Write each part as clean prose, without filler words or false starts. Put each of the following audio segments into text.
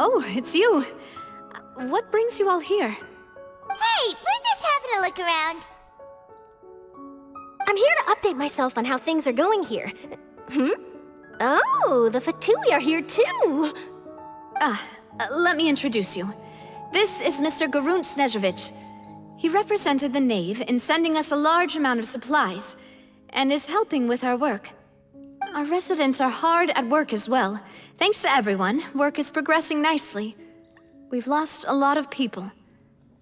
Oh, it's you. What brings you all here? Hey, we're just having a look around. I'm here to update myself on how things are going here. Oh, the Fatui are here too. Let me introduce you. This is Mr. Garunt Snežević. He represented the Knave in sending us a large amount of supplies, and is helping with our work. Our residents are hard at work as well. Thanks to everyone, work is progressing nicely. We've lost a lot of people,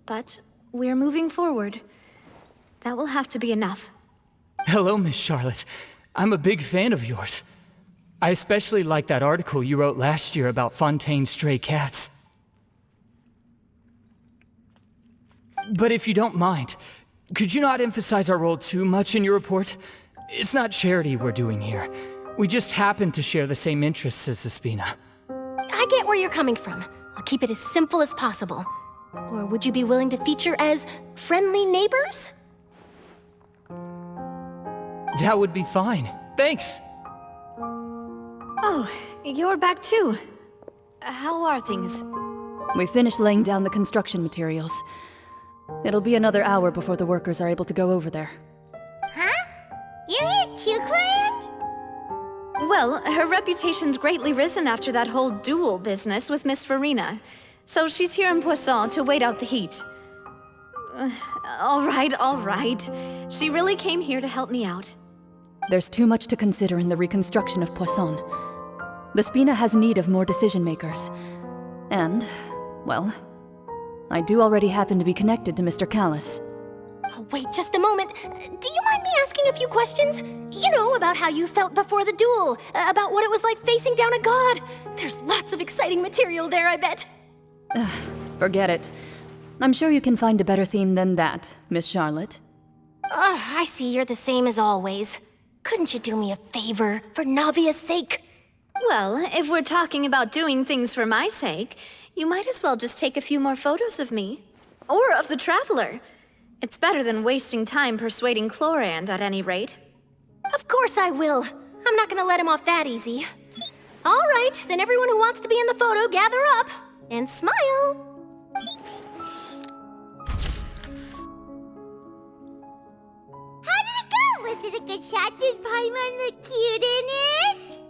but we're moving forward. That will have to be enough. Hello, Miss Charlotte. I'm a big fan of yours. I especially like that article you wrote last year about Fontaine's stray cats. But if you don't mind, could you not emphasize our role too much in your report? It's not charity we're doing here. We just happen to share the same interests as the Spina. I get where you're coming from. I'll keep it as simple as possible. Or would you be willing to feature as friendly neighbors? That would be fine. Thanks. Oh, you're back too. How are things? We finished laying down the construction materials. It'll be another hour before the workers are able to go over there. Huh? You're here too, Clarant? Well, her reputation's greatly risen after that whole duel business with Miss Farina. So she's here in Poisson to wait out the heat. All right. She really came here to help me out. There's too much to consider in the reconstruction of Poisson. The Spina has need of more decision-makers. And, well, I do already happen to be connected to Mr. Callis. Oh, wait just a moment. Do you mind me asking a few questions? You know, about how you felt before the duel, about what it was like facing down a god. There's lots of exciting material there, I bet. Forget it. I'm sure you can find a better theme than that, Miss Charlotte. I see you're the same as always. Couldn't you do me a favor, for Navia's sake? Well, if we're talking about doing things for my sake, you might as well just take a few more photos of me. Or of the Traveler. It's better than wasting time persuading Chlorand, at any rate. Of course I will. I'm not gonna let him off that easy. All right, then everyone who wants to be in the photo, gather up. And smile. How did it go? Was it a good shot? Did Paimon look cute in it?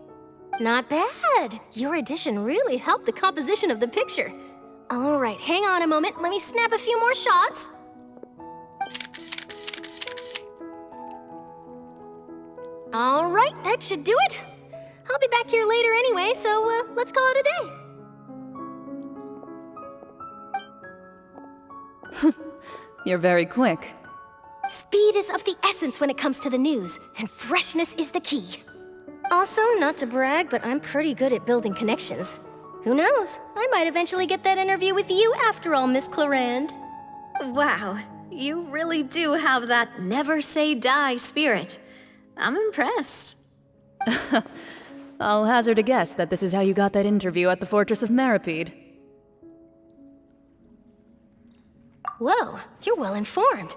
Not bad. Your addition really helped the composition of the picture. All right, hang on a moment. Let me snap a few more shots. All right, that should do it. I'll be back here later anyway, so let's call it a day. You're very quick. Speed is of the essence when it comes to the news, and freshness is the key. Also, not to brag, but I'm pretty good at building connections. Who knows? I might eventually get that interview with you after all, Miss Chlorand. Wow, you really do have that never say die spirit. I'm impressed. I'll hazard a guess that this is how you got that interview at the Fortress of Meripede. Whoa, you're well informed.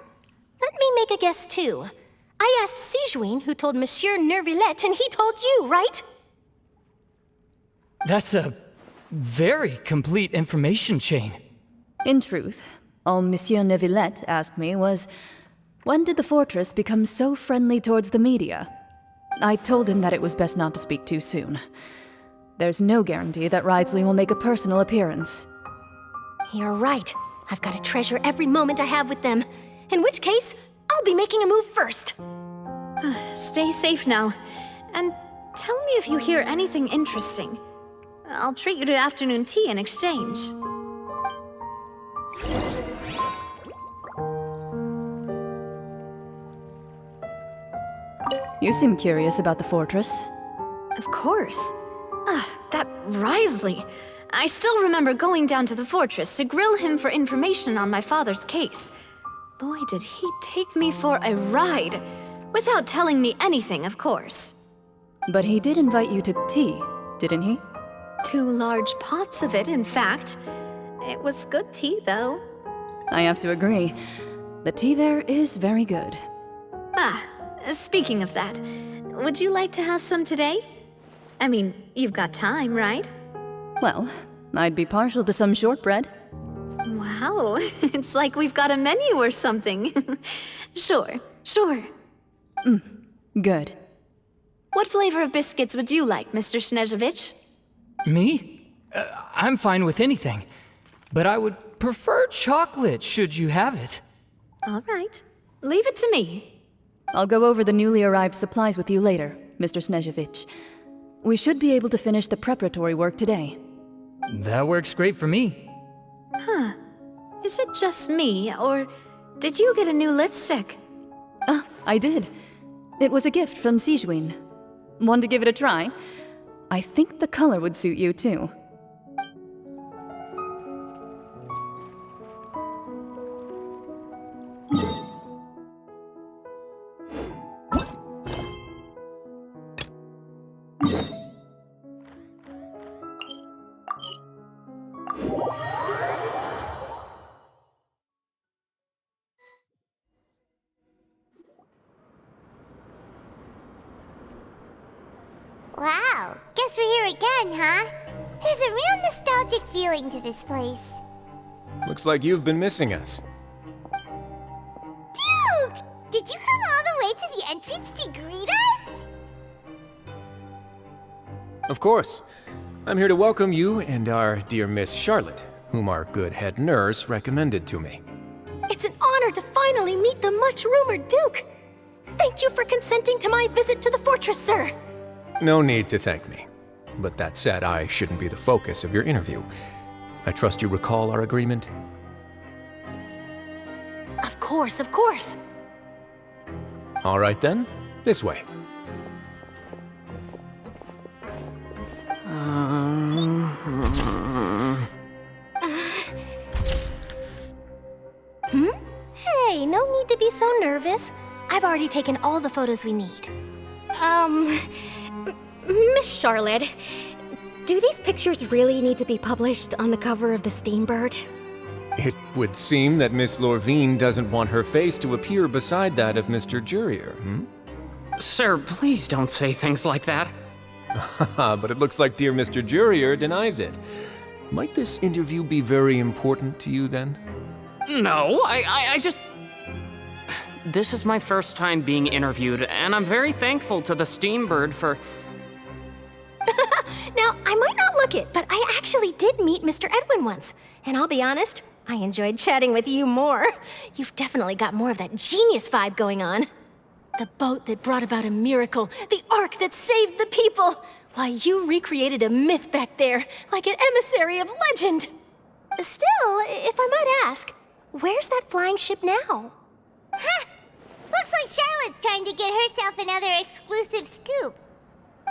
Let me make a guess too. I asked Sijuin, who told Monsieur Nervillet, and he told you, right? That's a very complete information chain. In truth, all Monsieur Neuvillette asked me was, when did the fortress become so friendly towards the media? I told him that it was best not to speak too soon. There's no guarantee that Wriothesley will make a personal appearance. You're right. I've got to treasure every moment I have with them. In which case, I'll be making a move first. Stay safe now. And tell me if you hear anything interesting. I'll treat you to afternoon tea in exchange. You seem curious about the fortress. Of course. That Wriothesley. I still remember going down to the fortress to grill him for information on my father's case. Boy, did he take me for a ride. Without telling me anything, of course. But he did invite you to tea, didn't he? 2 large pots of it, in fact. It was good tea, though. I have to agree. The tea there is very good. Ah, speaking of that, would you like to have some today? I mean, you've got time, right? Well, I'd be partial to some shortbread. Wow, it's like we've got a menu or something. Sure. Good. What flavor of biscuits would you like, Mr. Snežević? Me? I'm fine with anything. But I would prefer chocolate, should you have it. All right, leave it to me. I'll go over the newly arrived supplies with you later, Mr. Snežević. We should be able to finish the preparatory work today. That works great for me. Is it just me, or did you get a new lipstick? I did. It was a gift from Sijuin. Want to give it a try? I think the color would suit you too. Wow, guess we're here again, huh? There's a real nostalgic feeling to this place. Looks like you've been missing us. Duke! Did you come all the way to the entrance to greet us? Of course. I'm here to welcome you and our dear Miss Charlotte, whom our good head nurse recommended to me. It's an honor to finally meet the much-rumored Duke. Thank you for consenting to my visit to the fortress, sir. No need to thank me. But that said, I shouldn't be the focus of your interview. I trust you recall our agreement? Of course. All right then, this way. Hey, no need to be so nervous. I've already taken all the photos we need. Miss Charlotte, do these pictures really need to be published on the cover of the Steambird? It would seem that Miss Lorvine doesn't want her face to appear beside that of Mr. Jurier, Sir, please don't say things like that. But it looks like dear Mr. Jurier denies it. Might this interview be very important to you then? No, I just... This is my first time being interviewed, and I'm very thankful to the Steambird for... Now, I might not look it, but I actually did meet Mr. Edwin once. And I'll be honest, I enjoyed chatting with you more. You've definitely got more of that genius vibe going on. The boat that brought about a miracle, the ark that saved the people. Why, you recreated a myth back there, like an emissary of legend. Still, if I might ask, where's that flying ship now? Huh! Looks like Charlotte's trying to get herself another exclusive scoop.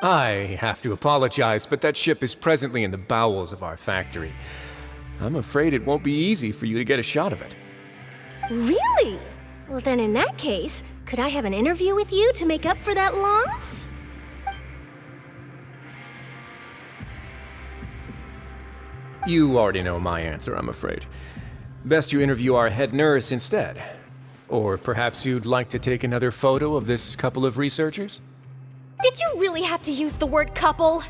I have to apologize, but that ship is presently in the bowels of our factory. I'm afraid it won't be easy for you to get a shot of it. Really? Well, then in that case, could I have an interview with you to make up for that loss? You already know my answer, I'm afraid. Best you interview our head nurse instead. Or perhaps you'd like to take another photo of this couple of researchers? Did you really have to use the word couple?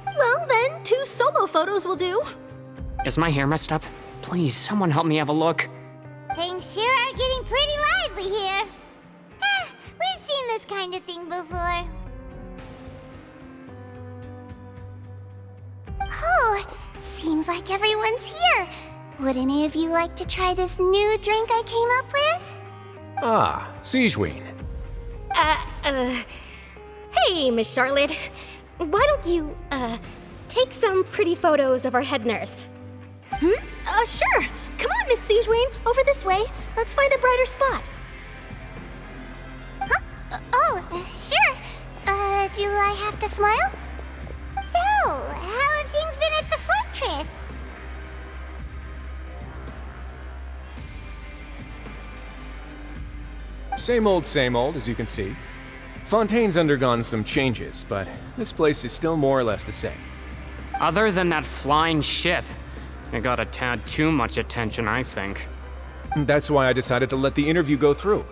Well, then, 2 solo photos will do. Is my hair messed up? Please, someone help me have a look. Things sure are getting pretty lively here. We've seen this kind of thing before. Oh, seems like everyone's here. Would any of you like to try this new drink I came up with? Ah, Sijuin. Hey, Miss Charlotte. Why don't you, take some pretty photos of our head nurse? Sure. Come on, Miss Sijuin, over this way. Let's find a brighter spot. Huh? Sure. Do I have to smile? So, how have things been at the fortress? Same old, as you can see. Fontaine's undergone some changes, but this place is still more or less the same. Other than that flying ship, It got a tad too much attention, I think. That's why I decided to let the interview go through.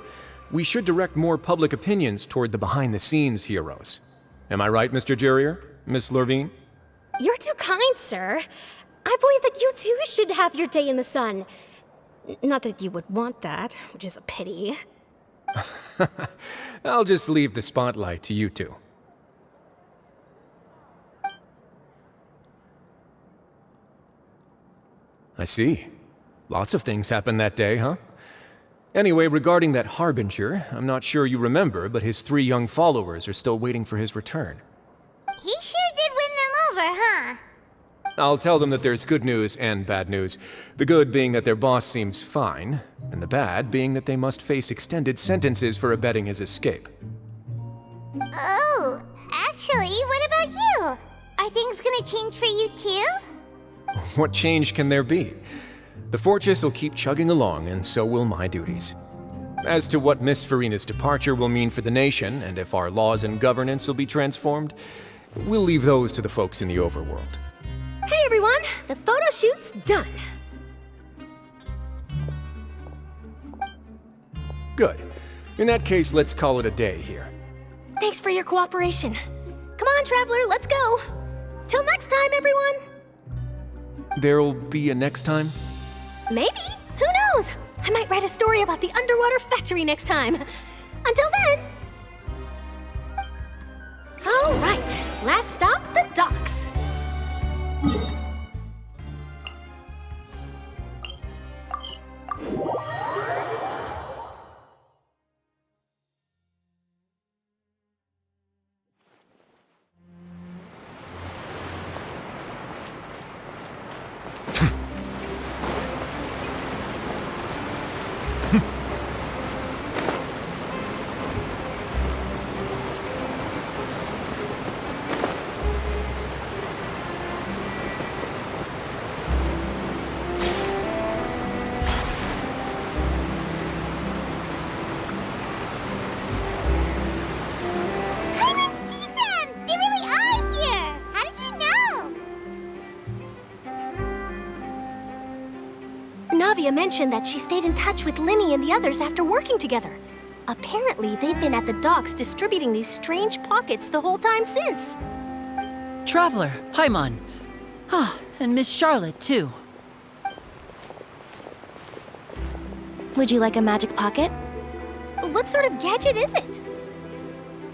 We should direct more public opinions toward the behind-the-scenes heroes. Am I right, Mr. Jurrier? Miss Lurvine? You're too kind, sir. I believe that you too should have your day in the sun. Not that you would want that, which is a pity. I'll just leave the spotlight to you two. I see. Lots of things happened that day, huh? Anyway, regarding that Harbinger, I'm not sure you remember, but his 3 young followers are still waiting for his return. He sure did win them over, huh? I'll tell them that there's good news and bad news. The good being that their boss seems fine, and the bad being that they must face extended sentences for abetting his escape. Oh, actually, what about you? Are things gonna change for you too? What change can there be? The fortress will keep chugging along, and so will my duties. As to what Miss Farina's departure will mean for the nation, and if our laws and governance will be transformed, we'll leave those to the folks in the overworld. Hey everyone, the photo shoot's done. Good. In that case, let's call it a day here. Thanks for your cooperation. Come on, Traveler, let's go. Till next time, everyone. There'll be a next time? Maybe. Who knows? I might write a story about the underwater factory next time. Until then. All right, last stop, the docks. Navia mentioned that she stayed in touch with Linny and the others after working together. Apparently, they've been at the docks distributing these strange pockets the whole time since. Traveler, Paimon. Ah, and Miss Charlotte, too. Would you like a magic pocket? What sort of gadget is it?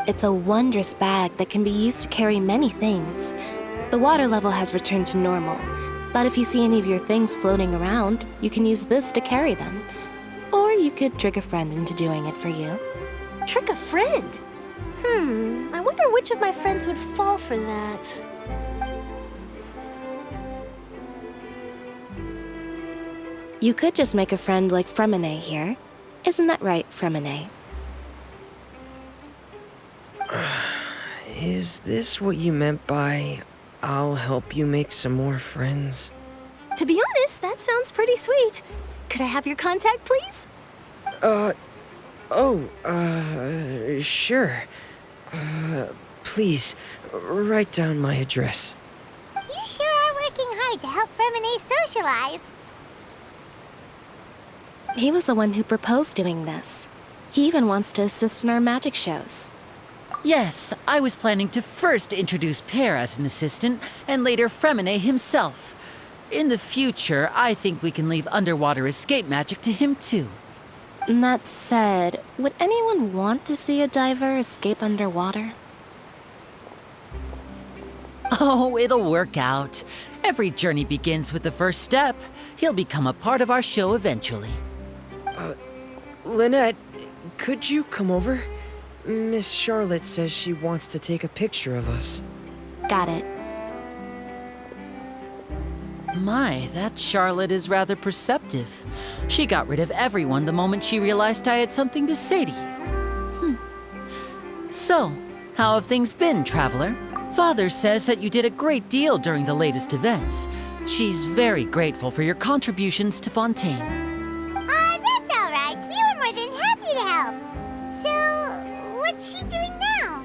It's a wondrous bag that can be used to carry many things. The water level has returned to normal, but if you see any of your things floating around, you can use this to carry them. Or you could trick a friend into doing it for you. Trick a friend? I wonder which of my friends would fall for that. You could just make a friend like Fremine here. Isn't that right, Fremine? Is this what you meant by, I'll help you make some more friends? To be honest, that sounds pretty sweet. Could I have your contact, please? Sure. Please, write down my address. You sure are working hard to help Fremine socialize. He was the one who proposed doing this. He even wants to assist in our magic shows. Yes, I was planning to first introduce Pear as an assistant, and later Fremine himself. In the future, I think we can leave underwater escape magic to him too. That said, would anyone want to see a diver escape underwater? Oh, it'll work out. Every journey begins with the first step. He'll become a part of our show eventually. Lynette, could you come over? Miss Charlotte says she wants to take a picture of us. Got it. My, that Charlotte is rather perceptive. She got rid of everyone the moment she realized I had something to say to you. So, how have things been, Traveler? Father says that you did a great deal during the latest events. She's very grateful for your contributions to Fontaine. That's all right. We were more than happy to help. So, what's she doing now?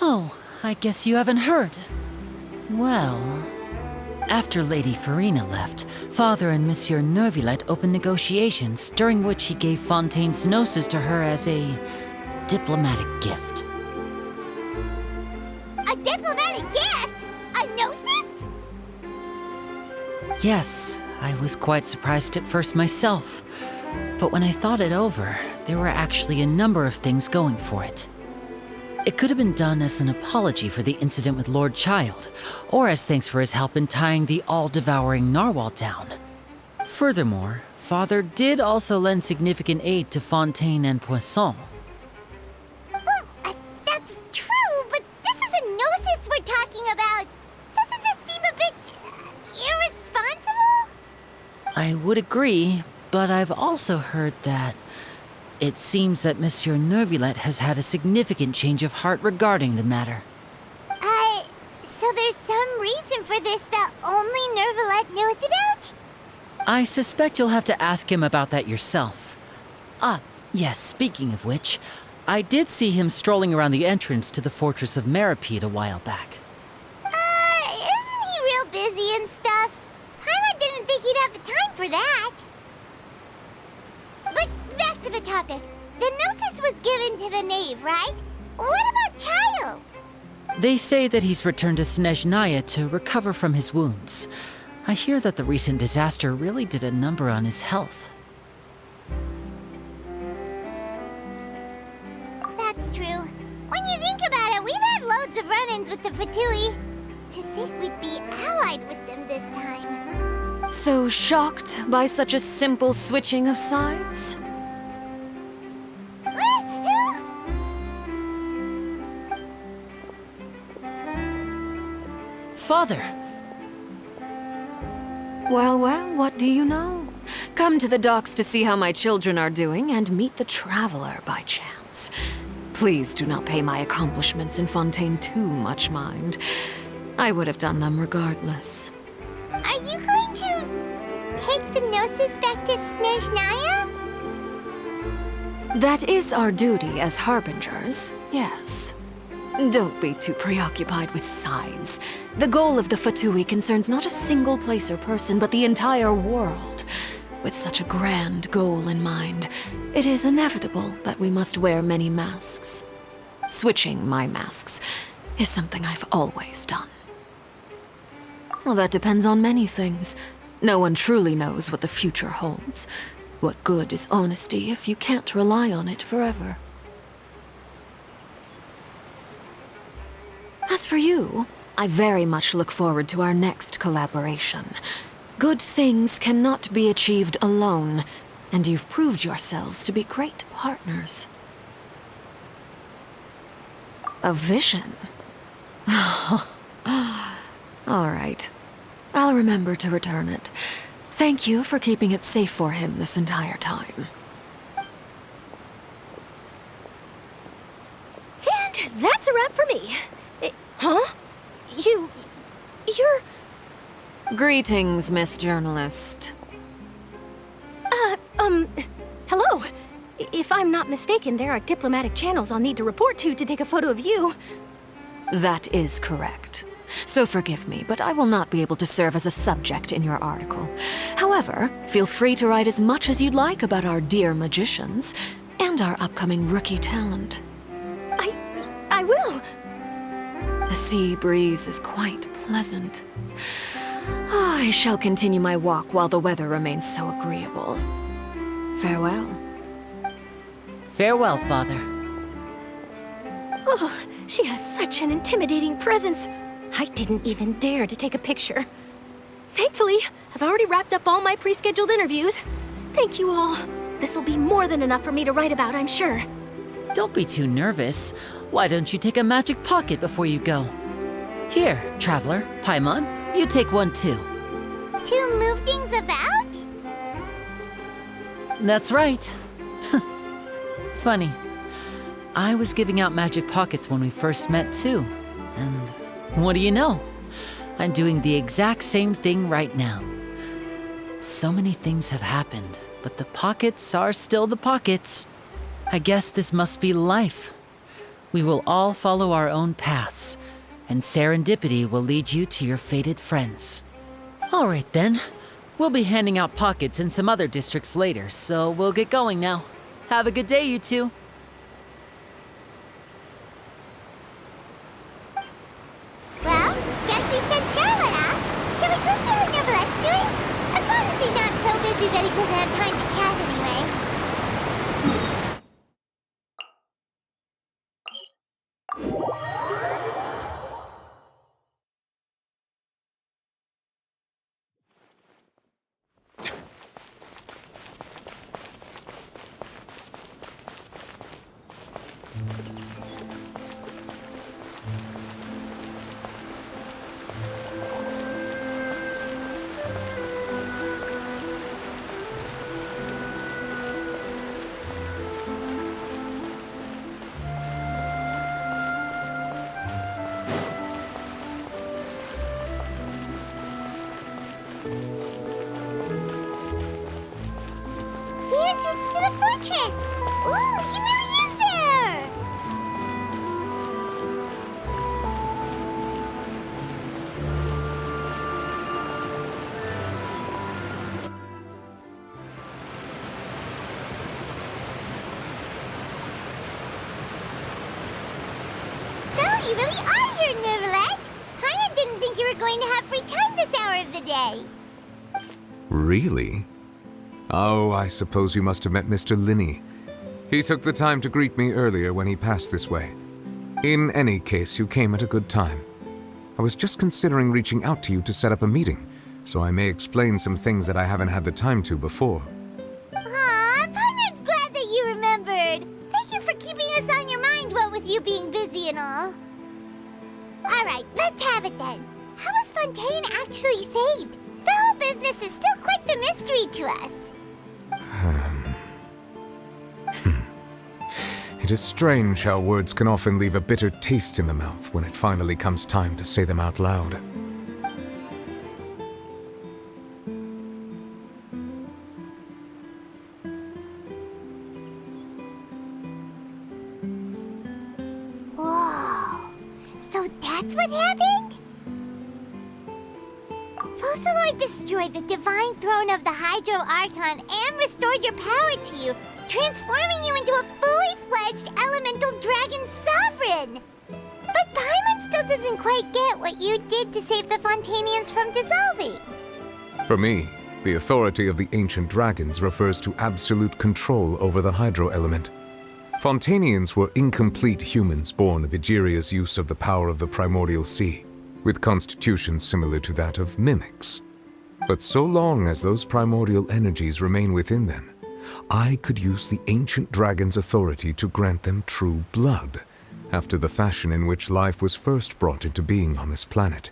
Oh, I guess you haven't heard. Well, After Lady Farina left, Father and Monsieur Neuvillette opened negotiations, during which he gave Fontaine's gnosis to her as a diplomatic gift. A diplomatic gift? A gnosis? Yes, I was quite surprised at first myself. But when I thought it over, there were actually a number of things going for it. It could have been done as an apology for the incident with Lord Child, or as thanks for his help in tying the all-devouring narwhal down. Furthermore, Father did also lend significant aid to Fontaine and Poisson. Well, that's true, but this is a gnosis we're talking about. Doesn't this seem a bit irresponsible? I would agree, but I've also heard that it seems that Monsieur Neuvillette has had a significant change of heart regarding the matter. So there's some reason for this that only Neuvillette knows about? I suspect you'll have to ask him about that yourself. Ah, yes, speaking of which, I did see him strolling around the entrance to the Fortress of Meripede a while back. Isn't he real busy and stuff? Paimon didn't think he'd have the time for that. But back to the topic. The gnosis was given to the knave, right? What about Child? They say that he's returned to Snezhnaya to recover from his wounds. I hear that the recent disaster really did a number on his health. That's true. When you think about it, we've had loads of run-ins with the Fatui. To think we'd be allied with them this time. So shocked by such a simple switching of sides? Father! Well, what do you know? Come to the docks to see how my children are doing and meet the traveler by chance. Please do not pay my accomplishments in Fontaine too much mind. I would have done them regardless. Are you going to take the gnosis back to Snezhnaya? That is our duty as harbingers, yes. Don't be too preoccupied with sides. The goal of the Fatui concerns not a single place or person, but the entire world. With such a grand goal in mind, it is inevitable that we must wear many masks. Switching my masks is something I've always done. Well, that depends on many things. No one truly knows what the future holds. What good is honesty if you can't rely on it forever? As for you, I very much look forward to our next collaboration. Good things cannot be achieved alone, and you've proved yourselves to be great partners. A vision? All right. I'll remember to return it. Thank you for keeping it safe for him this entire time. And that's a wrap for me. Huh? You're... Greetings, Miss Journalist. Hello. If I'm not mistaken, there are diplomatic channels I'll need to report to take a photo of you. That is correct. So forgive me, but I will not be able to serve as a subject in your article. However, feel free to write as much as you'd like about our dear magicians and our upcoming rookie talent. I will. The sea breeze is quite pleasant. I shall continue my walk while the weather remains so agreeable. Farewell. Farewell, Father. Oh, she has such an intimidating presence. I didn't even dare to take a picture. Thankfully, I've already wrapped up all my pre-scheduled interviews. Thank you all. This'll be more than enough for me to write about, I'm sure. Don't be too nervous. Why don't you take a magic pocket before you go? Here, Traveler, Paimon, you take one too. To move things about? That's right. Funny. I was giving out magic pockets when we first met too. And what do you know? I'm doing the exact same thing right now. So many things have happened, but the pockets are still the pockets. I guess this must be life. We will all follow our own paths, and serendipity will lead you to your fated friends. All right then. We'll be handing out pockets in some other districts later, so we'll get going now. Have a good day, you two. Well, guess we sent Charlotte, huh? Shall we go see how Neverlette's doing? As long as he's not so busy that he doesn't have time to chat anyway. The entrance to the fortress! Ooh, he really is there! So, you really are here, Neverlet! Paimon didn't think you were going to have free time this hour of the day. Really? Oh, I suppose you must have met Mr. Linney. He took the time to greet me earlier when he passed this way. In any case, you came at a good time. I was just considering reaching out to you to set up a meeting, so I may explain some things that I haven't had the time to before. Aw, Paimon's glad that you remembered. Thank you for keeping us on your mind, what with you being busy and all. Alright, let's have it then. How was Fontaine actually saved? The whole business is still quite the mystery to us. It is strange how words can often leave a bitter taste in the mouth when it finally comes time to say them out loud. Whoa, so that's what happened? Focalor destroyed the divine throne of the Hydro Archon and restored your power to you, transforming you into a fully fledged elemental dragon sovereign! But Paimon still doesn't quite get what you did to save the Fontanians from dissolving. For me, the authority of the ancient dragons refers to absolute control over the hydro element. Fontanians were incomplete humans born of Egeria's use of the power of the primordial sea, with constitutions similar to that of mimics. But so long as those primordial energies remain within them, I could use the ancient dragon's authority to grant them true blood, after the fashion in which life was first brought into being on this planet.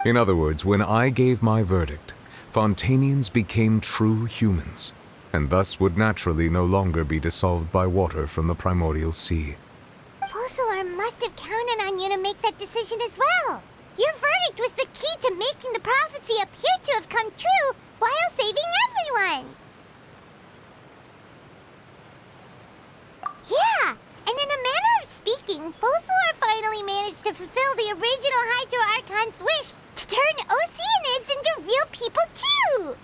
In other words, when I gave my verdict, Fontanians became true humans, and thus would naturally no longer be dissolved by water from the primordial sea. Focalor must have counted on you to make that decision as well. Your verdict was the key to making the prophecy appear to have come true while saving everyone. Yeah, and in a manner of speaking, Focalor finally managed to fulfill the original Hydro Archon's wish to turn Oceanids into real people too!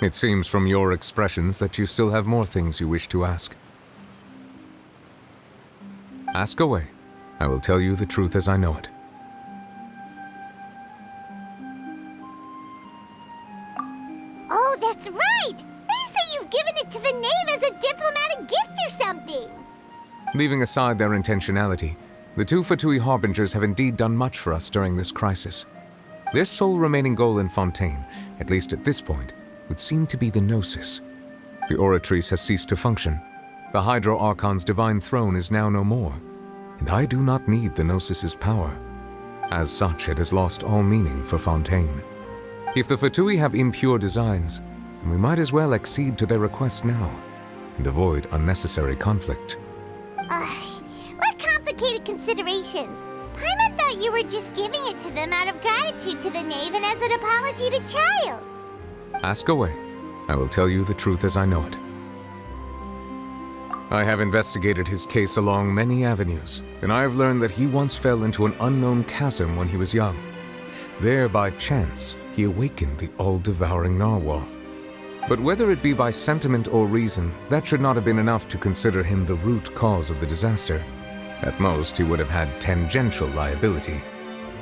It seems from your expressions that you still have more things you wish to ask. Ask away. I will tell you the truth as I know it. Oh, that's right! They say you've given it to the knave as a diplomatic gift or something! Leaving aside their intentionality, the two Fatui Harbingers have indeed done much for us during this crisis. Their sole remaining goal in Fontaine, at least at this point, would seem to be the Gnosis. The Oratrice has ceased to function. The Hydro Archon's divine throne is now no more, and I do not need the Gnosis's power. As such, it has lost all meaning for Fontaine. If the Fatui have impure designs, then we might as well accede to their request now, and avoid unnecessary conflict. Ugh, what complicated considerations! Paimon thought you were just giving it to them out of gratitude to the knave and as an apology to Child. Ask away. I will tell you the truth as I know it. I have investigated his case along many avenues, and I have learned that he once fell into an unknown chasm when he was young. There, by chance, he awakened the all-devouring narwhal. But whether it be by sentiment or reason, that should not have been enough to consider him the root cause of the disaster. At most, he would have had tangential liability.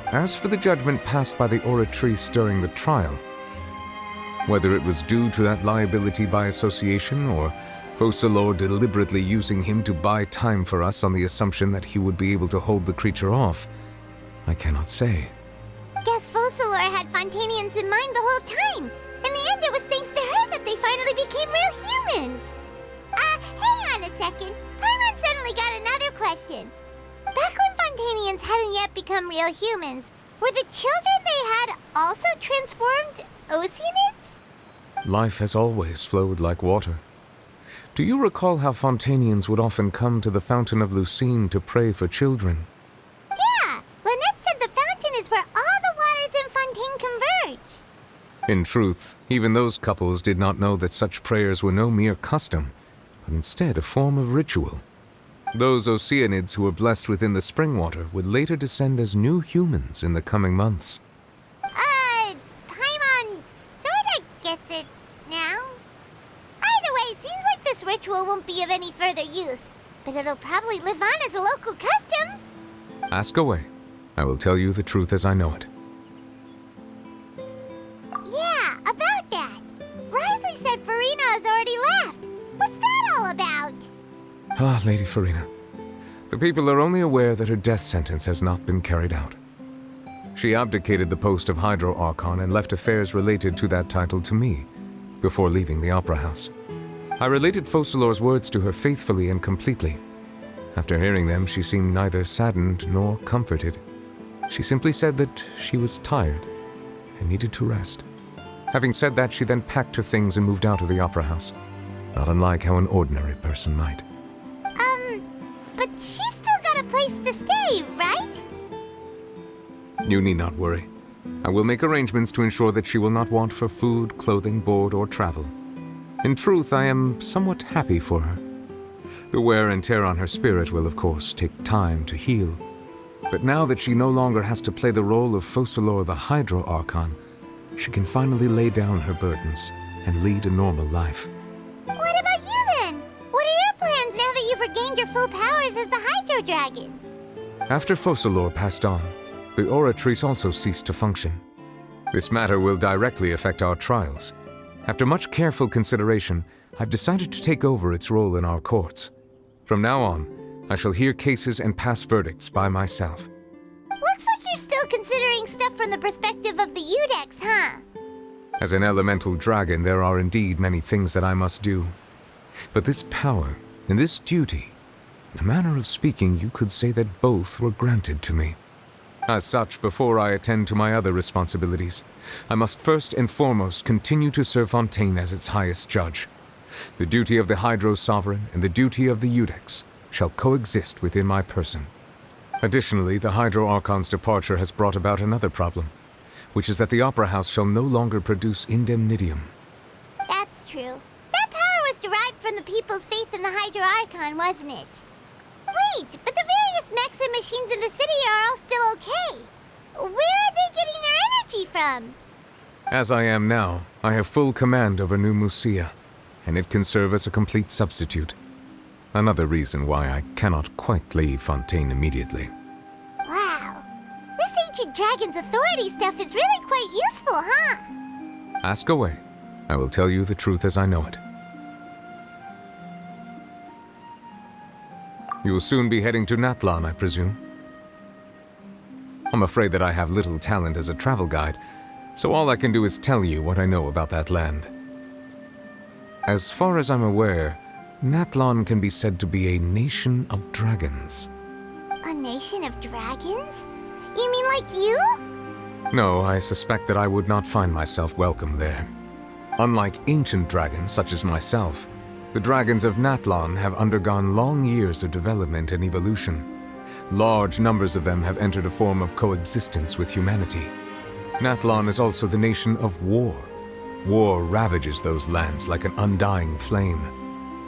As for the judgment passed by the oratrice during the trial, whether it was due to that liability by association or Focalors deliberately using him to buy time for us on the assumption that he would be able to hold the creature off, I cannot say. Guess Focalors had Fontanians in mind the whole time. In the end, it was thanks to her that they finally became real humans. Hang on a second. Paimon suddenly got another question. Back when Fontanians hadn't yet become real humans, were the children they had also transformed Oceanids? Life has always flowed like water. Do you recall how Fontanians would often come to the Fountain of Lucine to pray for children? Yeah, Lynette said the fountain is where all the waters in Fontaine converge. In truth, even those couples did not know that such prayers were no mere custom, but instead a form of ritual. Those Oceanids who were blessed within the spring water would later descend as new humans in the coming months. Paimon sorta gets it now. Either way, seems like this ritual won't be of any further use, but it'll probably live on as a local custom. Ask away. I will tell you the truth as I know it. Yeah, about that. Risley said Farina has already left. What's that all about? Ah, Lady Farina. The people are only aware that her death sentence has not been carried out. She abdicated the post of Hydro Archon and left affairs related to that title to me, before leaving the Opera House. I related Focalors' words to her faithfully and completely. After hearing them, she seemed neither saddened nor comforted. She simply said that she was tired and needed to rest. Having said that, she then packed her things and moved out of the Opera House, not unlike how an ordinary person might. But she's still got a place to stay, right? You need not worry. I will make arrangements to ensure that she will not want for food, clothing, board, or travel. In truth, I am somewhat happy for her. The wear and tear on her spirit will, of course, take time to heal. But now that she no longer has to play the role of Focalors the Hydro Archon, she can finally lay down her burdens and lead a normal life. What about you then? What are your plans now that you've regained your full powers as the Hydro Dragon? After Focalors passed on, the Oratrice also ceased to function. This matter will directly affect our trials. After much careful consideration, I've decided to take over its role in our courts. From now on, I shall hear cases and pass verdicts by myself. Looks like you're still considering stuff from the perspective of the Udex, huh? As an elemental dragon, there are indeed many things that I must do. But this power and this duty, in a manner of speaking, you could say that both were granted to me. As such, before I attend to my other responsibilities, I must first and foremost continue to serve Fontaine as its highest judge. The duty of the Hydro Sovereign and the duty of the Udex shall coexist within my person. Additionally, the Hydro Archon's departure has brought about another problem, which is that the Opera House shall no longer produce indemnitium. That's true. That power was derived from the people's faith in the Hydro Archon, wasn't it? Wait, but the various mechs and machines in the city are all still okay. Where are they getting their energy from? As I am now, I have full command over New Musia, and it can serve as a complete substitute. Another reason why I cannot quite leave Fontaine immediately. Wow. This ancient dragon's authority stuff is really quite useful, huh? Ask away. I will tell you the truth as I know it. You will soon be heading to Natlan, I presume? I'm afraid that I have little talent as a travel guide, so all I can do is tell you what I know about that land. As far as I'm aware, Natlan can be said to be a nation of dragons. A nation of dragons? You mean like you? No, I suspect that I would not find myself welcome there. Unlike ancient dragons such as myself, the dragons of Natlan have undergone long years of development and evolution. Large numbers of them have entered a form of coexistence with humanity. Natlan is also the nation of war. War ravages those lands like an undying flame.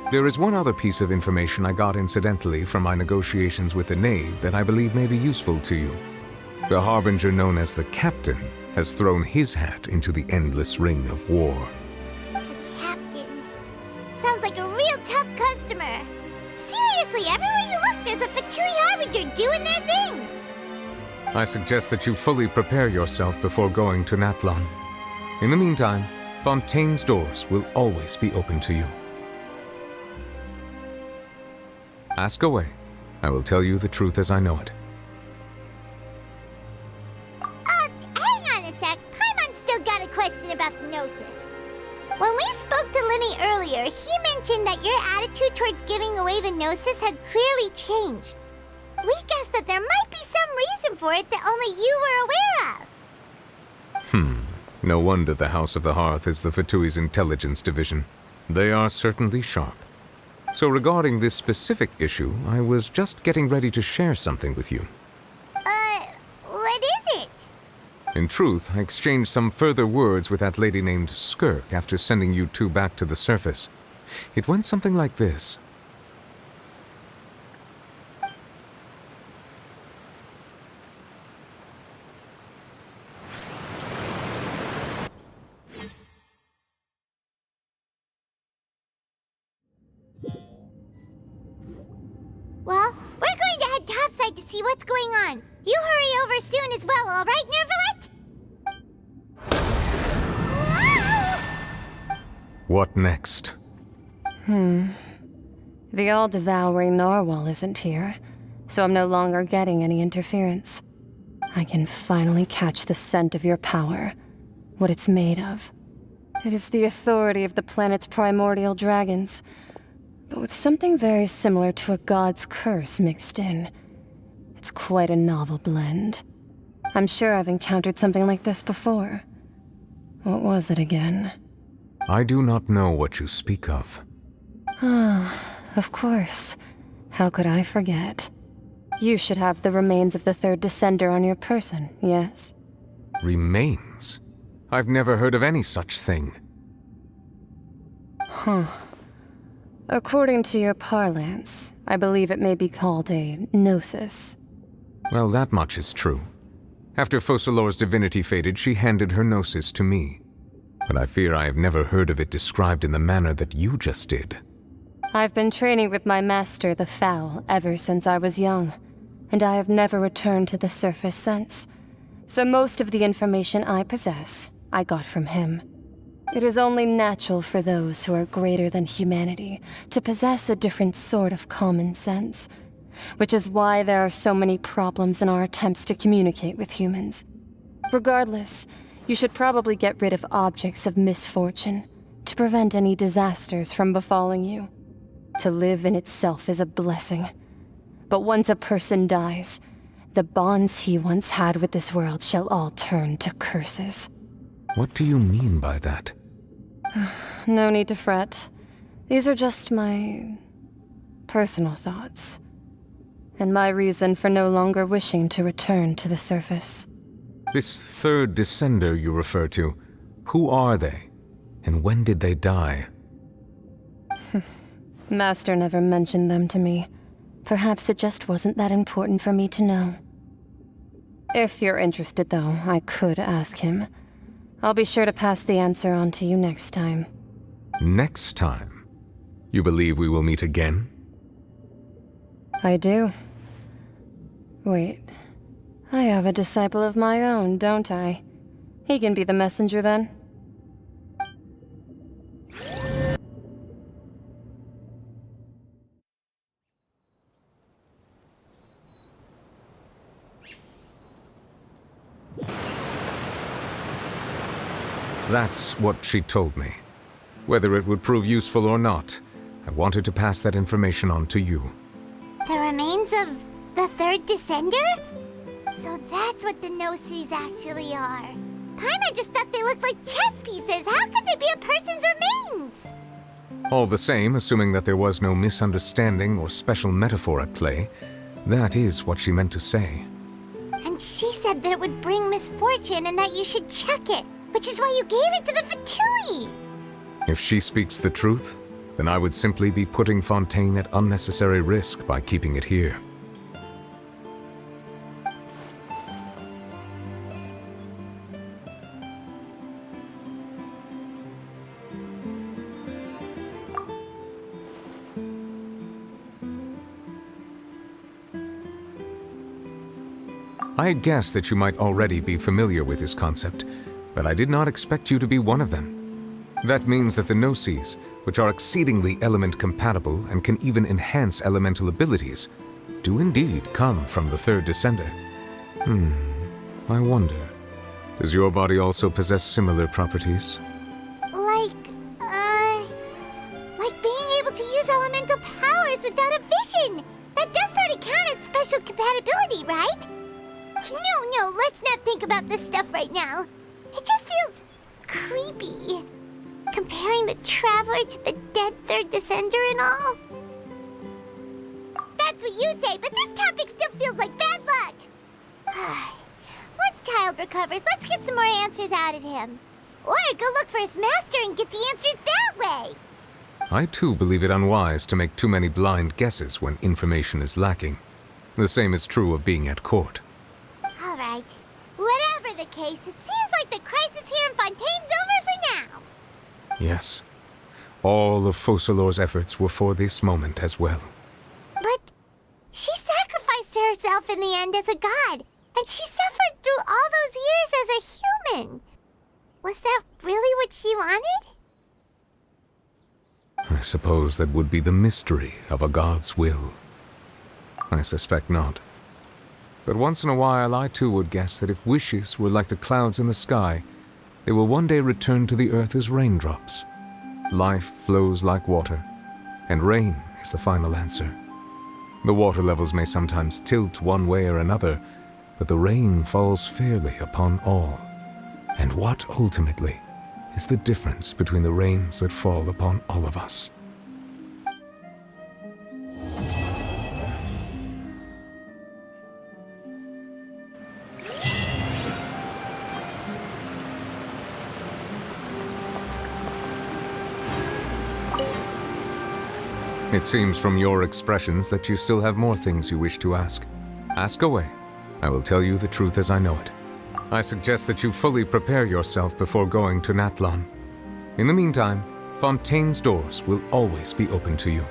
There is one other piece of information I got incidentally from my negotiations with the Knave that I believe may be useful to you. The Harbinger known as the Captain has thrown his hat into the endless ring of war. The Captain. Sounds like a real tough customer. Seriously, everywhere you look, there's a Fatui Harbinger doing their thing. I suggest that you fully prepare yourself before going to Natlan. In the meantime, Fontaine's doors will always be open to you. Ask away. I will tell you the truth as I know it. Hang on a sec. Paimon's still got a question about the Gnosis. When we spoke to Linny earlier, he mentioned that your attitude towards giving away the Gnosis had clearly changed. We guessed that there might be some reason for it that only you were aware of. No wonder the House of the Hearth is the Fatui's intelligence division. They are certainly sharp. So regarding this specific issue, I was just getting ready to share something with you. What is it? In truth, I exchanged some further words with that lady named Skirk after sending you two back to the surface. It went something like this. Well, we're going to head topside to see what's going on. You hurry over soon as well, all right, Nervalet? What next? The all-devouring narwhal isn't here, so I'm no longer getting any interference. I can finally catch the scent of your power, what it's made of. It is the authority of the planet's primordial dragons, but with something very similar to a god's curse mixed in. It's quite a novel blend. I'm sure I've encountered something like this before. What was it again? I do not know what you speak of. Of course. How could I forget? You should have the remains of the third descender on your person, yes? Remains? I've never heard of any such thing. According to your parlance, I believe it may be called a gnosis. Well, that much is true. After Focalor's divinity faded, she handed her gnosis to me. But I fear I have never heard of it described in the manner that you just did. I've been training with my master, the Foul, ever since I was young, and I have never returned to the surface since. So most of the information I possess, I got from him. It is only natural for those who are greater than humanity to possess a different sort of common sense, which is why there are so many problems in our attempts to communicate with humans. Regardless, you should probably get rid of objects of misfortune to prevent any disasters from befalling you. To live in itself is a blessing, but once a person dies, the bonds he once had with this world shall all turn to curses. What do you mean by that? No need to fret. These are just my personal thoughts, and my reason for no longer wishing to return to the surface. This third descender you refer to, who are they? And when did they die? Master never mentioned them to me. Perhaps it just wasn't that important for me to know. If you're interested, though, I could ask him. I'll be sure to pass the answer on to you next time. Next time? You believe we will meet again? I do. Wait. I have a disciple of my own, don't I? He can be the messenger then. That's what she told me. Whether it would prove useful or not, I wanted to pass that information on to you. The remains of the third descender? So that's what the Gnosis actually are. Paimon just thought they looked like chess pieces. How could they be a person's remains? All the same, assuming that there was no misunderstanding or special metaphor at play, that is what she meant to say. And she said that it would bring misfortune and that you should check it, which is why you gave it to the Fatui. If she speaks the truth, then I would simply be putting Fontaine at unnecessary risk by keeping it here. I had guessed that you might already be familiar with this concept, but I did not expect you to be one of them. That means that the Gnosis, which are exceedingly element-compatible and can even enhance elemental abilities, do indeed come from the third descender. I wonder, does your body also possess similar properties? Like being able to use elemental powers without a vision! That does sort of count as special compatibility, right? No, let's not think about this stuff right now. It just feels creepy. Comparing the Traveler to the dead third descender and all. That's what you say, but this topic still feels like bad luck. Once Child recovers, let's get some more answers out of him. Or go look for his master and get the answers that way. I too believe it unwise to make too many blind guesses when information is lacking. The same is true of being at court. All right. Whatever the case, it seems like the crisis here in Fontaine's over for now. Yes. All of Focalor's efforts were for this moment as well. But she sacrificed herself in the end as a god, and she suffered through all those years as a human. Was that really what she wanted? I suppose that would be the mystery of a god's will. I suspect not. But once in a while, I too would guess that if wishes were like the clouds in the sky, they will one day return to the earth as raindrops. Life flows like water, and rain is the final answer. The water levels may sometimes tilt one way or another, but the rain falls fairly upon all. And what, ultimately, is the difference between the rains that fall upon all of us? It seems from your expressions that you still have more things you wish to ask. Ask away. I will tell you the truth as I know it. I suggest that you fully prepare yourself before going to Natlan. In the meantime, Fontaine's doors will always be open to you.